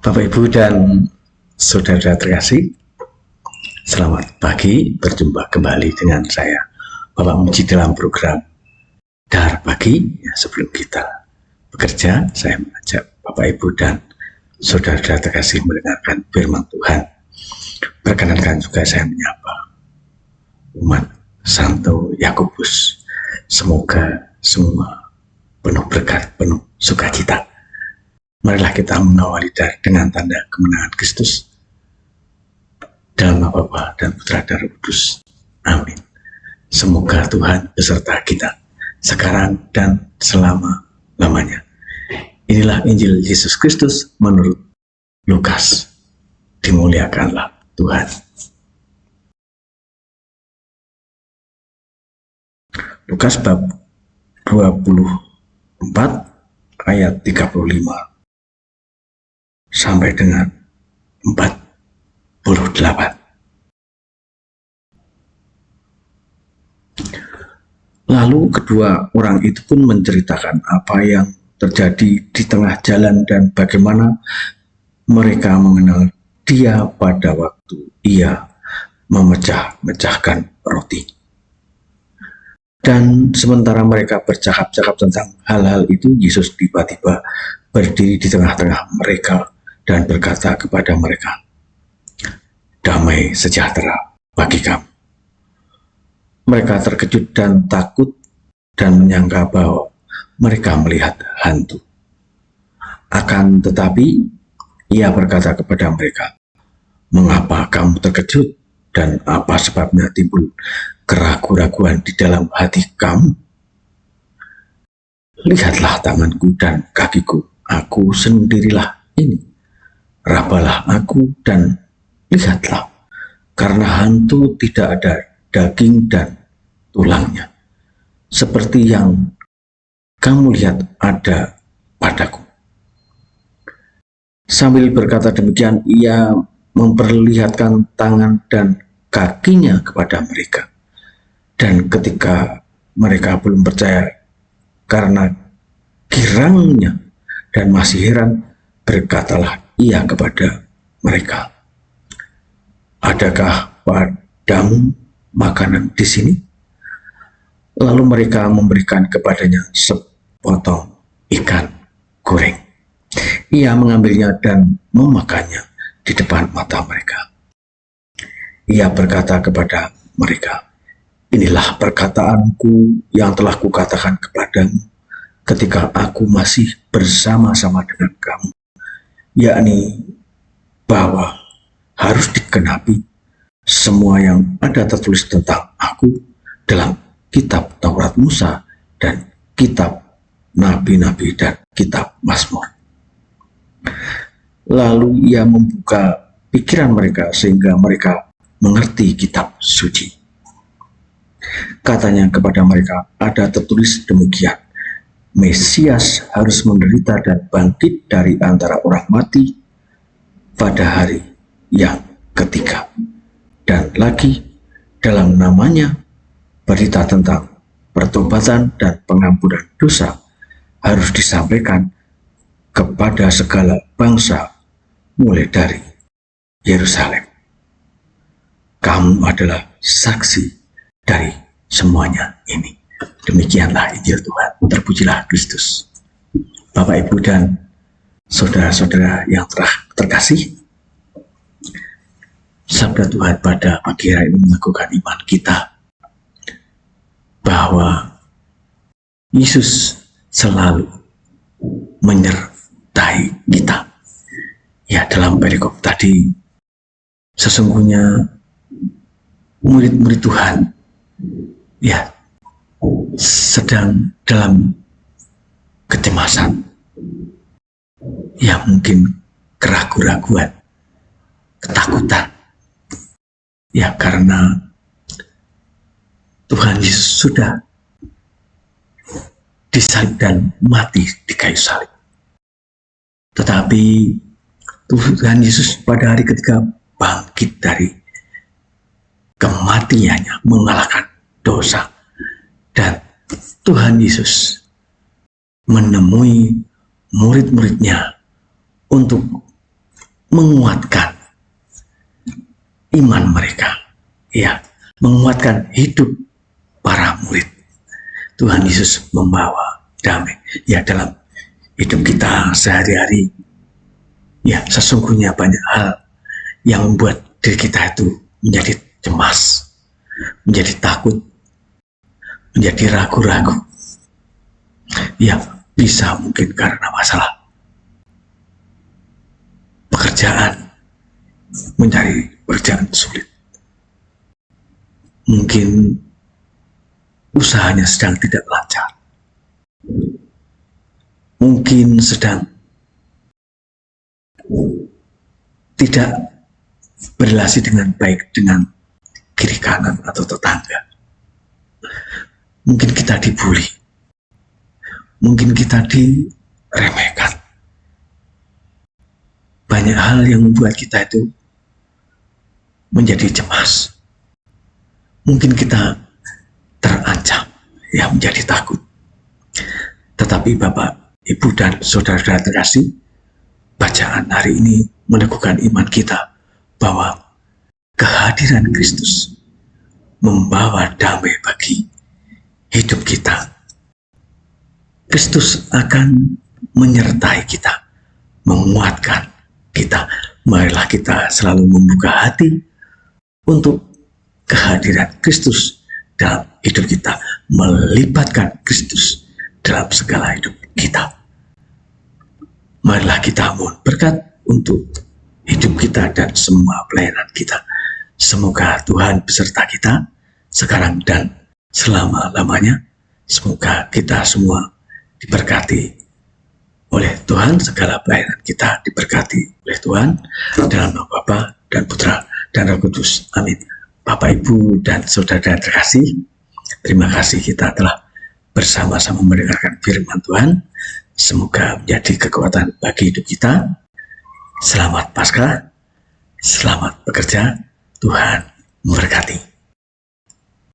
Bapak, Ibu, dan saudara terkasih, selamat pagi. Berjumpa kembali dengan saya, Bapak Muji, dalam program Dar Pagi. Sebelum kita bekerja, saya mengajak Bapak, Ibu, dan saudara terkasih mendengarkan firman Tuhan. Perkenankan juga saya menyapa umat Santo Yakobus. Semoga semua penuh berkat, penuh sukacita. Marilah kita mengawali dengan tanda kemenangan Kristus dalam nama Bapa dan Putra dan Roh Kudus. Amin. Semoga Tuhan beserta kita sekarang dan selama-lamanya. Inilah Injil Yesus Kristus menurut Lukas. Dimuliakanlah Tuhan. Lukas bab 24 ayat 35 sampai dengan 48. Lalu kedua orang itu pun menceritakan apa yang terjadi di tengah jalan dan bagaimana mereka mengenal Dia pada waktu Ia memecah-mecahkan roti. Dan sementara mereka bercakap-cakap tentang hal-hal itu, Yesus tiba-tiba berdiri di tengah-tengah mereka dan berkata kepada mereka, "Damai sejahtera bagi kamu." Mereka terkejut dan takut dan menyangka bahwa mereka melihat hantu. Akan tetapi, Ia berkata kepada mereka, "Mengapa kamu terkejut dan apa sebabnya timbul keraguan-raguan di dalam hati kamu? Lihatlah tanganku dan kakiku, aku sendirilah ini. Rabalah aku dan lihatlah, karena hantu tidak ada daging dan tulangnya, seperti yang kamu lihat ada padaku." Sambil berkata demikian, Ia memperlihatkan tangan dan kakinya kepada mereka. Dan ketika mereka belum percaya karena girangnya dan masih heran, berkatalah Ia kepada mereka, "Adakah padamu makanan di sini?" Lalu mereka memberikan kepadanya sepotong ikan goreng. Ia mengambilnya dan memakannya di depan mata mereka. Ia berkata kepada mereka, "Inilah perkataanku yang telah kukatakan kepadamu ketika aku masih bersama-sama dengan kamu, yakni bahwa harus digenapi semua yang ada tertulis tentang aku dalam kitab Taurat Musa dan kitab Nabi-Nabi dan kitab Mazmur." Lalu Ia membuka pikiran mereka sehingga mereka mengerti kitab suci. Katanya kepada mereka, "Ada tertulis demikian, Mesias harus menderita dan bangkit dari antara orang mati pada hari yang ketiga. Dan lagi dalam namanya berita tentang pertobatan dan pengampunan dosa harus disampaikan kepada segala bangsa mulai dari Yerusalem. Kamu adalah saksi dari semuanya ini." Demikianlah Injil Tuhan. Terpujilah Kristus. Bapak, Ibu, dan saudara-saudara yang terkasih, sabda Tuhan pada pagi hari ini meneguhkan iman kita bahwa Yesus selalu menyertai kita. Ya, dalam perikop tadi, sesungguhnya murid-murid Tuhan ya sedang dalam kecemasan, ya mungkin keraguan-raguan, ketakutan, ya karena Tuhan Yesus sudah disalib dan mati di kayu salib. Tetapi Tuhan Yesus pada hari ketiga bangkit dari kematiannya, mengalahkan dosa. Dan Tuhan Yesus menemui murid-muridnya untuk menguatkan iman mereka, ya, menguatkan hidup para murid. Tuhan Yesus membawa damai, ya, dalam hidup kita sehari-hari. Ya, sesungguhnya banyak hal yang membuat diri kita itu menjadi cemas, menjadi takut, menjadi ragu-ragu. Ya, bisa mungkin karena masalah pekerjaan, mencari pekerjaan sulit. Mungkin usahanya sedang tidak lancar. Mungkin sedang tidak berrelasi dengan baik dengan kiri kanan atau tetangga. Mungkin kita dibully. Mungkin kita diremehkan. Banyak hal yang membuat kita itu menjadi cemas. Mungkin kita terancam, ya, menjadi takut. Tetapi Bapak, Ibu, dan saudara-saudara terkasih, bacaan hari ini meneguhkan iman kita bahwa kehadiran Kristus membawa damai bagi hidup kita. Kristus akan menyertai kita, menguatkan kita. Marilah kita selalu membuka hati untuk kehadiran Kristus dalam hidup kita, melibatkan Kristus dalam segala hidup kita. Marilah kita mohon berkat untuk hidup kita dan semua pelayanan kita. Semoga Tuhan beserta kita sekarang dan selama-lamanya. Semoga kita semua diberkati oleh Tuhan, segala pelayanan kita diberkati oleh Tuhan, dalam nama Bapa dan Putra dan Roh Kudus. Amin. Bapak, Ibu, dan saudara terkasih, terima kasih kita telah bersama-sama mendengarkan firman Tuhan. Semoga menjadi kekuatan bagi hidup kita. Selamat Paskah, selamat bekerja, Tuhan memberkati.